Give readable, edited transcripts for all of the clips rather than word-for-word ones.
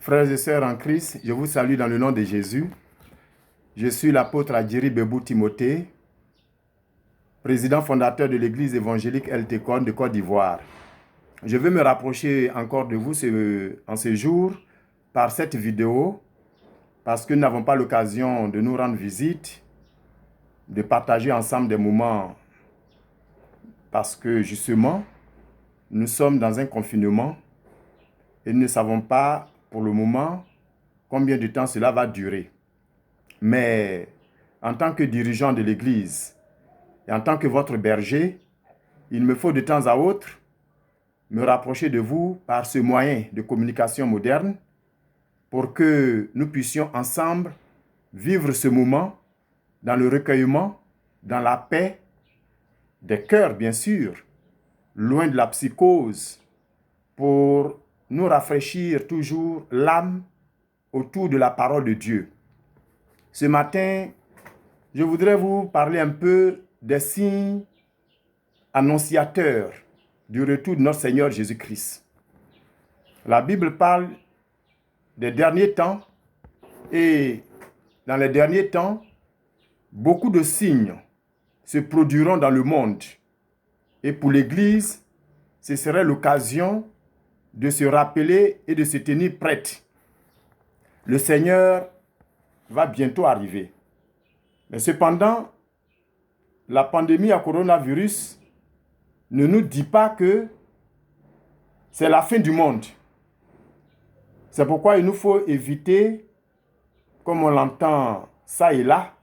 Frères et sœurs en Christ, je vous salue dans le nom de Jésus. Je suis l'apôtre Adjiri Bebou Timothée, président fondateur de l'église évangélique El Tekon de Côte d'Ivoire. Je veux me rapprocher encore de vous en ce jour par cette vidéo parce que nous n'avons pas l'occasion de nous rendre visite, de partager ensemble des moments parce que justement, nous sommes dans un confinement et nous ne savons pas pour le moment combien de temps cela va durer. Mais en tant que dirigeant de l'Église et en tant que votre berger, il me faut de temps à autre me rapprocher de vous par ce moyen de communication moderne pour que nous puissions ensemble vivre ce moment dans le recueillement, dans la paix des cœurs, bien sûr, loin de la psychose, pour nous rafraîchir toujours l'âme autour de la parole de Dieu. Ce matin, je voudrais vous parler un peu des signes annonciateurs du retour de notre Seigneur Jésus-Christ. La Bible parle des derniers temps et dans les derniers temps, beaucoup de signes se produiront dans le monde. Et pour l'Église, ce serait l'occasion de se rappeler et de se tenir prête. Le Seigneur va bientôt arriver. Mais cependant, la pandémie à coronavirus ne nous dit pas que c'est la fin du monde. C'est pourquoi il nous faut éviter, comme on l'entend ça et là,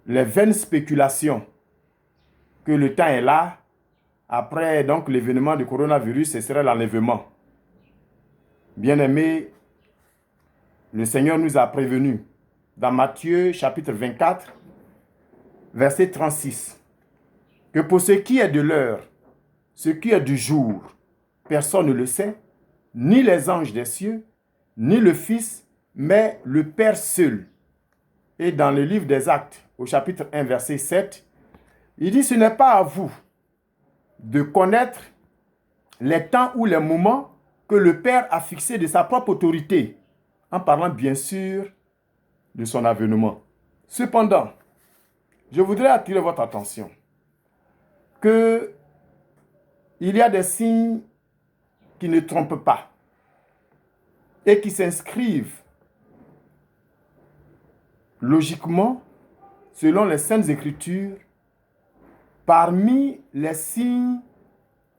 les vaines spéculations que le temps est là. Après donc l'événement du coronavirus, ce serait l'enlèvement. Bien-aimés, le Seigneur nous a prévenus dans Matthieu chapitre 24, verset 36, que pour ce qui est de l'heure, ce qui est du jour, personne ne le sait, ni les anges des cieux, ni le Fils, mais le Père seul. Et dans le livre des Actes, au chapitre 1, verset 7, il dit, ce n'est pas à vous de connaître les temps ou les moments que le Père a fixés de sa propre autorité, en parlant bien sûr de son avènement. Cependant, je voudrais attirer votre attention qu'il y a des signes qui ne trompent pas et qui s'inscrivent logiquement selon les Saintes Écritures parmi les signes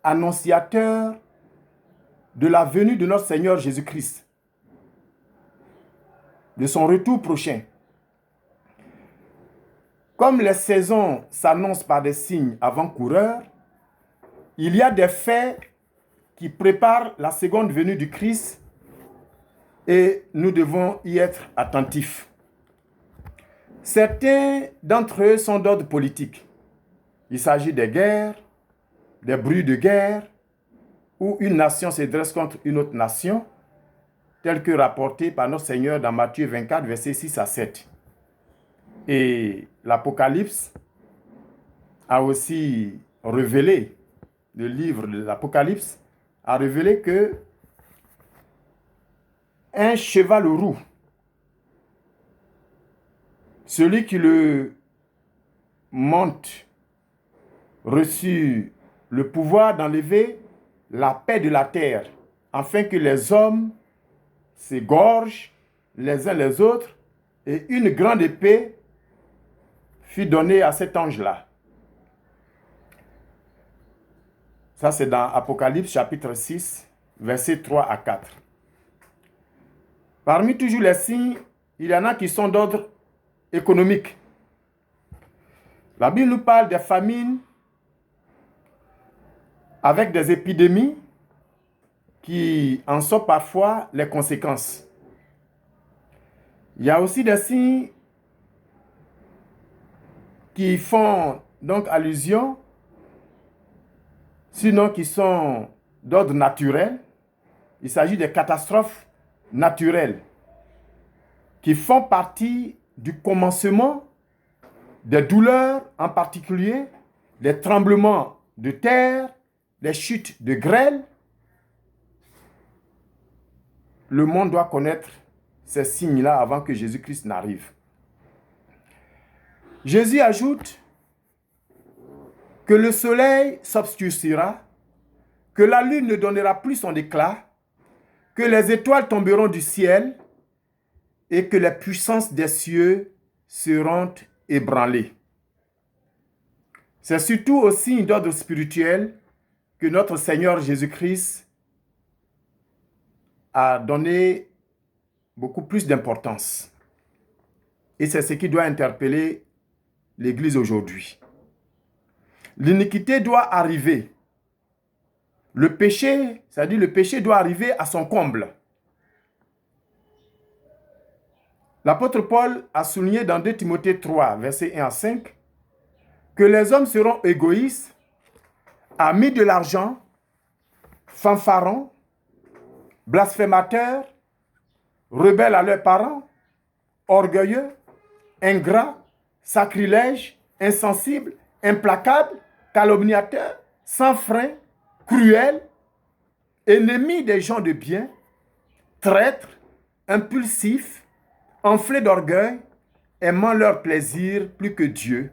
annonciateurs de la venue de notre Seigneur Jésus-Christ, de son retour prochain. Comme les saisons s'annoncent par des signes avant-coureurs, il y a des faits qui préparent la seconde venue du Christ et nous devons y être attentifs. Certains d'entre eux sont d'ordre politique. Il s'agit des guerres, des bruits de guerre, où une nation se dresse contre une autre nation, tel que rapporté par notre Seigneur dans Matthieu 24, versets 6 à 7. Et l'Apocalypse a aussi révélé, le livre de l'Apocalypse a révélé que un cheval roux, celui qui le monte, reçut le pouvoir d'enlever la paix de la terre, afin que les hommes s'égorgent les uns les autres, et une grande épée fut donnée à cet ange-là. Ça, c'est dans Apocalypse chapitre 6, versets 3 à 4. Parmi toujours les signes, il y en a qui sont d'ordre économique. La Bible nous parle des famines avec des épidémies qui en sont parfois les conséquences. Il y a aussi des signes qui font donc allusion, sinon qui sont d'ordre naturel. Il s'agit des catastrophes naturelles qui font partie du commencement des douleurs, en particulier des tremblements de terre, des chutes de grêle. le monde doit connaître ces signes-là avant que Jésus-Christ n'arrive. Jésus ajoute que le soleil s'obscurcira, que la lune ne donnera plus son éclat, que les étoiles tomberont du ciel et que les puissances des cieux seront ébranlées. C'est surtout au signe d'ordre spirituel que notre Seigneur Jésus-Christ a donné beaucoup plus d'importance. Et c'est ce qui doit interpeller l'Église aujourd'hui. L'iniquité doit arriver. Le péché, c'est-à-dire le péché doit arriver à son comble. L'apôtre Paul a souligné dans 2 Timothée 3, versets 1 à 5, que les hommes seront égoïstes, amis de l'argent, fanfarons, blasphémateurs, rebelles à leurs parents, orgueilleux, ingrats, sacrilèges, insensibles, implacables, calomniateurs, sans frein, cruels, ennemis des gens de bien, traîtres, impulsifs, enflés d'orgueil, aimant leur plaisir plus que Dieu,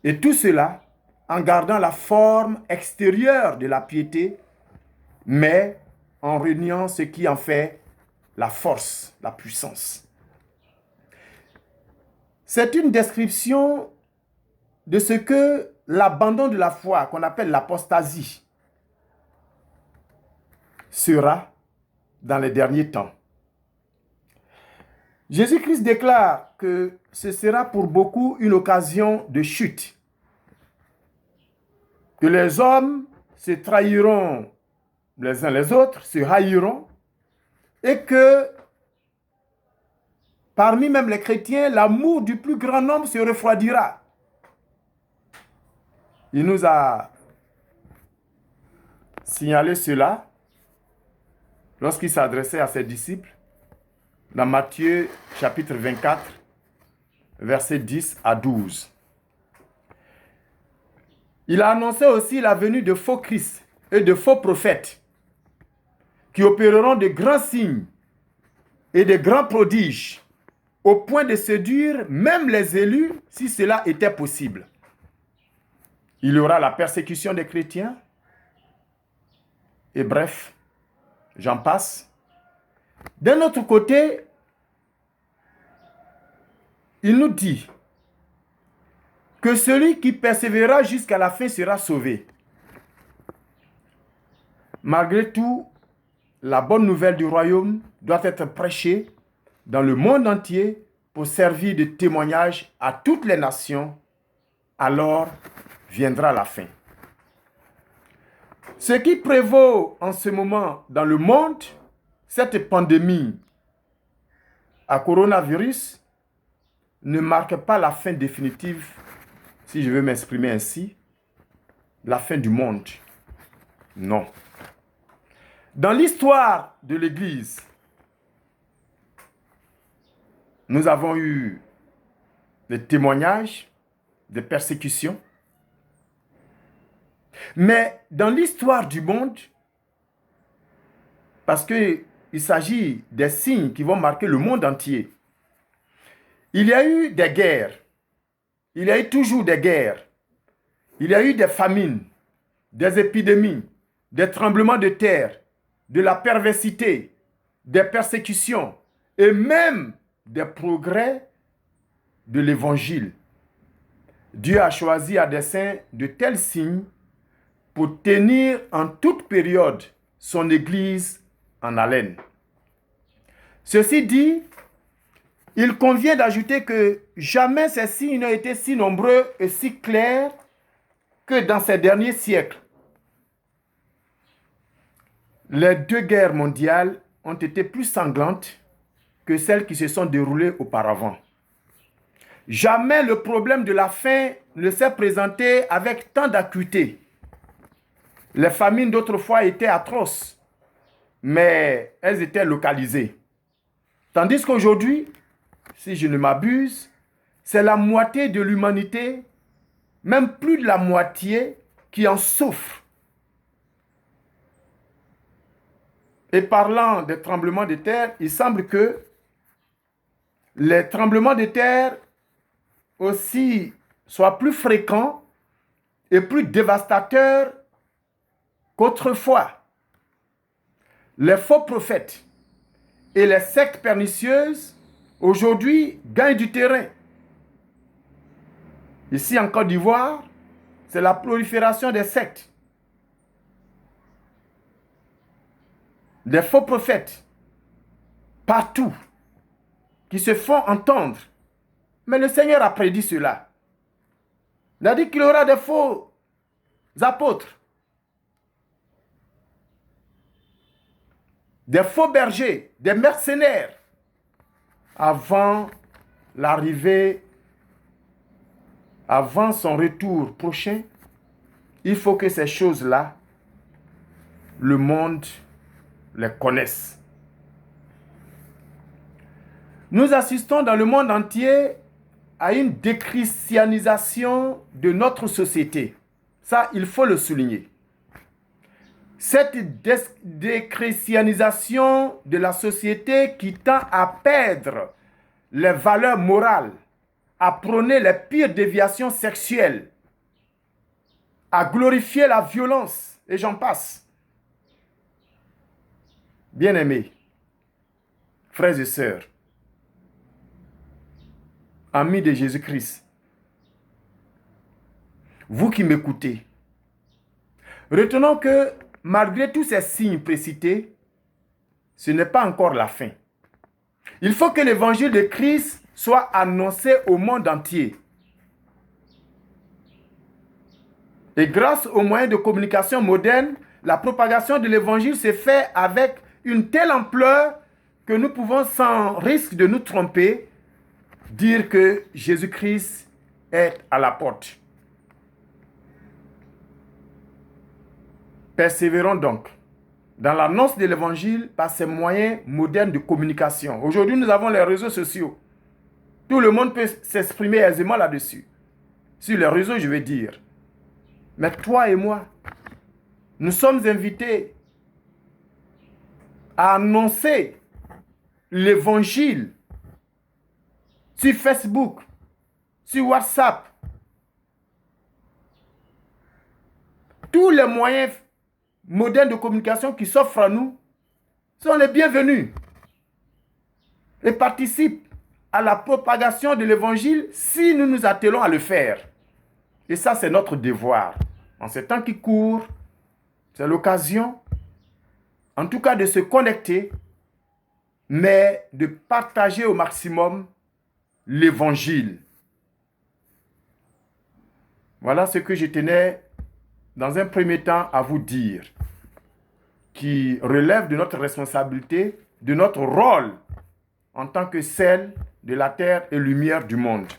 et tout cela en gardant la forme extérieure de la piété, mais en reniant ce qui en fait la force, la puissance. C'est une description de ce que l'abandon de la foi, qu'on appelle l'apostasie, sera dans les derniers temps. Jésus-Christ déclare que ce sera pour beaucoup une occasion de chute, que les hommes se trahiront les uns les autres, se haïront, et que parmi même les chrétiens, l'amour du plus grand nombre se refroidira. Il nous a signalé cela lorsqu'il s'adressait à ses disciples dans Matthieu chapitre 24, versets 10 à 12. Il a annoncé aussi la venue de faux Christ et de faux prophètes qui opéreront de grands signes et de grands prodiges au point de séduire même les élus si cela était possible. Il y aura la persécution des chrétiens et bref, j'en passe. D'un autre côté, il nous dit que celui qui persévérera jusqu'à la fin sera sauvé. Malgré tout, la bonne nouvelle du royaume doit être prêchée dans le monde entier pour servir de témoignage à toutes les nations. Alors viendra la fin. Ce qui prévaut en ce moment dans le monde, cette pandémie à coronavirus, ne marque pas la fin définitive, si je veux m'exprimer ainsi, la fin du monde. Non. Dans l'histoire de l'Église, nous avons eu des témoignages, des persécutions. Mais dans l'histoire du monde, parce qu'il s'agit des signes qui vont marquer le monde entier, il y a eu des guerres. Il y a eu toujours des guerres. Il y a eu des famines, des épidémies, des tremblements de terre, de la perversité, des persécutions et même des progrès de l'Évangile. Dieu a choisi à dessein de tels signes pour tenir en toute période son Église en haleine. Ceci dit, il convient d'ajouter que jamais ces signes n'ont été si nombreux et si clairs que dans ces derniers siècles. Les 2 guerres mondiales ont été plus sanglantes que celles qui se sont déroulées auparavant. Jamais le problème de la faim ne s'est présenté avec tant d'acuité. Les famines d'autrefois étaient atroces, mais elles étaient localisées. Tandis qu'aujourd'hui, si je ne m'abuse, c'est la moitié de l'humanité, même plus de la moitié, qui en souffre. Et parlant des tremblements de terre, il semble que les tremblements de terre aussi soient plus fréquents et plus dévastateurs qu'autrefois. Les faux prophètes et les sectes pernicieuses aujourd'hui gagnent du terrain. Ici en Côte d'Ivoire, c'est la prolifération des sectes, des faux prophètes, partout, qui se font entendre. Mais le Seigneur a prédit cela. Il a dit qu'il y aura des faux apôtres, des faux bergers, des mercenaires, avant l'arrivée, avant son retour prochain. Il faut que ces choses-là, le monde les connaisse. Nous assistons dans le monde entier à une déchristianisation de notre société. Ça, il faut le souligner. Cette déchristianisation de la société qui tend à perdre les valeurs morales, à prôner les pires déviations sexuelles, à glorifier la violence, et j'en passe. Bien-aimés, frères et sœurs, amis de Jésus-Christ, vous qui m'écoutez, retenons que malgré tous ces signes précités, ce n'est pas encore la fin. Il faut que l'évangile de Christ soit annoncé au monde entier. Et grâce aux moyens de communication modernes, la propagation de l'évangile se fait avec une telle ampleur que nous pouvons, sans risque de nous tromper, dire que Jésus-Christ est à la porte. Persévérons donc dans l'annonce de l'évangile par ces moyens modernes de communication. Aujourd'hui, nous avons les réseaux sociaux. Tout le monde peut s'exprimer aisément là-dessus. Sur les réseaux, je veux dire. Mais toi et moi, nous sommes invités à annoncer l'évangile sur Facebook, sur WhatsApp. Tous les moyens modernes de communication qui s'offrent à nous sont les bienvenus et participent à la propagation de l'évangile si nous nous attelons à le faire. Et ça, c'est notre devoir. En ces temps qui courent, c'est l'occasion, en tout cas, de se connecter, mais de partager au maximum l'évangile. Voilà ce que je tenais, dans un premier temps, à vous dire, qui relève de notre responsabilité, de notre rôle en tant que sel de la terre et lumière du monde.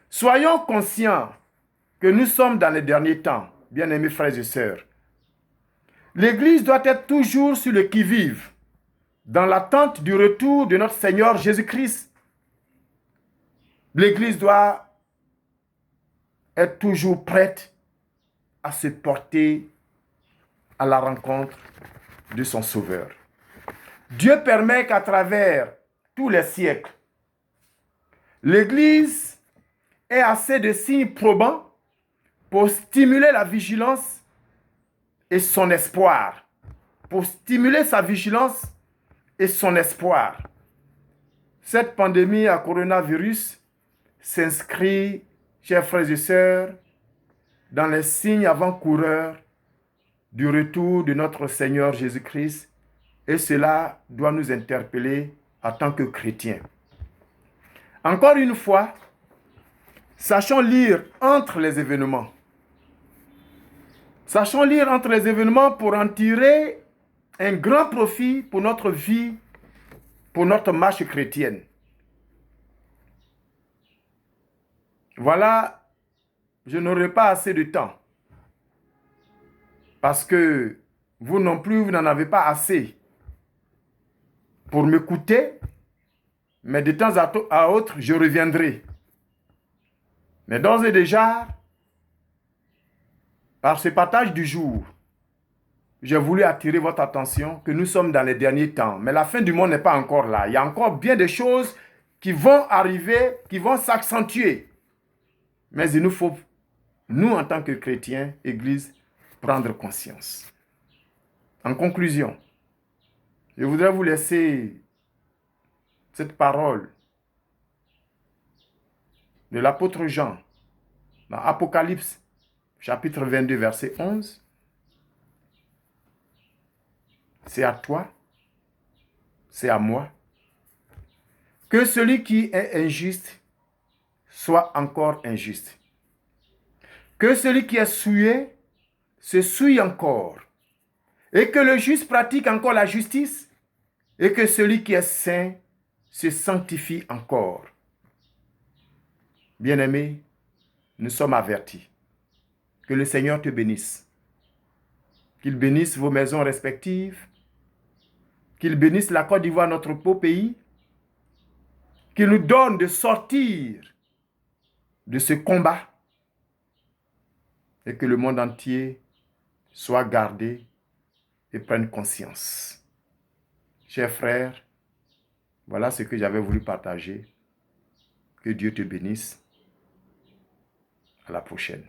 Soyons conscients que nous sommes dans les derniers temps, bien-aimés frères et sœurs. L'Église doit être toujours sur le qui-vive, dans l'attente du retour de notre Seigneur Jésus-Christ. L'Église doit être toujours prête à se porter à la rencontre de son Sauveur. Dieu permet qu'à travers tous les siècles, l'Église ait assez de signes probants pour stimuler la vigilance et son espoir. Pour stimuler sa vigilance et son espoir. Cette pandémie à coronavirus s'inscrit, chers frères et sœurs, dans les signes avant-coureurs du retour de notre Seigneur Jésus-Christ, et cela doit nous interpeller en tant que chrétiens. Encore une fois, sachons lire entre les événements. Sachons lire entre les événements pour en tirer un grand profit pour notre vie, pour notre marche chrétienne. Voilà, je n'aurai pas assez de temps. Parce que vous non plus, vous n'en avez pas assez pour m'écouter, mais de temps à autre, je reviendrai. Mais d'ores et déjà, par ce partage du jour, j'ai voulu attirer votre attention que nous sommes dans les derniers temps. Mais la fin du monde n'est pas encore là. Il y a encore bien des choses qui vont arriver, qui vont s'accentuer. Mais il nous faut, nous en tant que chrétiens, Église, prendre conscience. En conclusion, je voudrais vous laisser cette parole de l'apôtre Jean dans Apocalypse, chapitre 22, verset 11. C'est à toi, c'est à moi, que celui qui est injuste soit encore injuste. Que celui qui est souillé se souille encore. Et que le juste pratique encore la justice. Et que celui qui est saint se sanctifie encore. Bien-aimés, nous sommes avertis. Que le Seigneur te bénisse. Qu'il bénisse vos maisons respectives. Qu'il bénisse la Côte d'Ivoire, notre beau pays. Qu'il nous donne de sortir de ce combat. Et que le monde entier soit gardé et prenne conscience. Chers frères, voilà ce que j'avais voulu partager. Que Dieu te bénisse. À la prochaine.